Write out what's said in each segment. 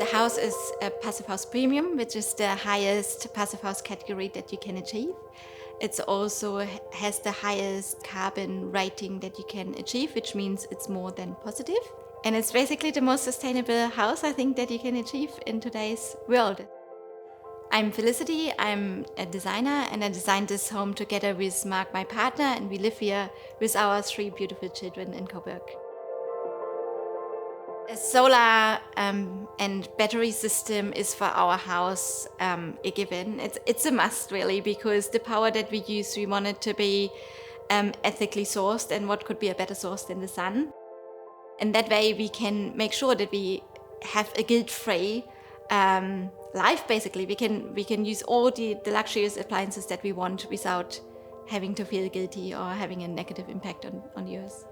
The house is a Passive House Premium, which is the highest Passive House category that you can achieve. It also has the highest carbon rating that you can achieve, which means it's more than positive. And it's basically the most sustainable house, I think, that you can achieve in today's world. I'm Felicity, I'm a designer, and I designed this home together with Marc, my partner, and we live here with our 3 beautiful children in Coburg. A solar and battery system is for our house a given. It's a must, really, because the power that we use, we want it to be ethically sourced, and what could be a better source than the sun? And that way we can make sure that we have a guilt-free life, basically. We can use all the luxurious appliances that we want without having to feel guilty or having a negative impact on the earth.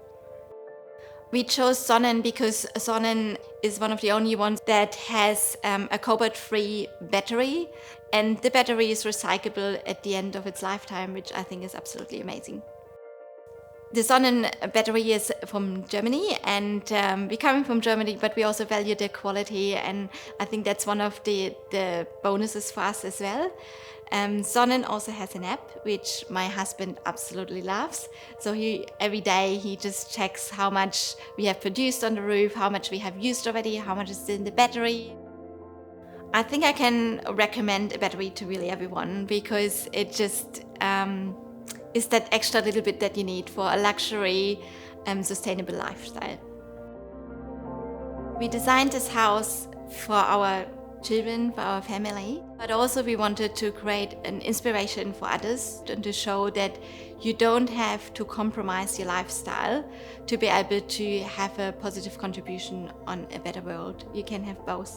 We chose Sonnen because Sonnen is one of the only ones that has a cobalt-free battery, and the battery is recyclable at the end of its lifetime, which I think is absolutely amazing. The Sonnen battery is from Germany, and we're coming from Germany, but we also value the quality, and I think that's one of the bonuses for us as well. Sonnen also has an app, which my husband absolutely loves. So every day he just checks how much we have produced on the roof, how much we have used already, how much is still in the battery. I think I can recommend a battery to really everyone, because it just is that extra little bit that you need for a luxury, sustainable lifestyle. We designed this house for our children, for our family, but also we wanted to create an inspiration for others and to show that you don't have to compromise your lifestyle to be able to have a positive contribution on a better world. You can have both.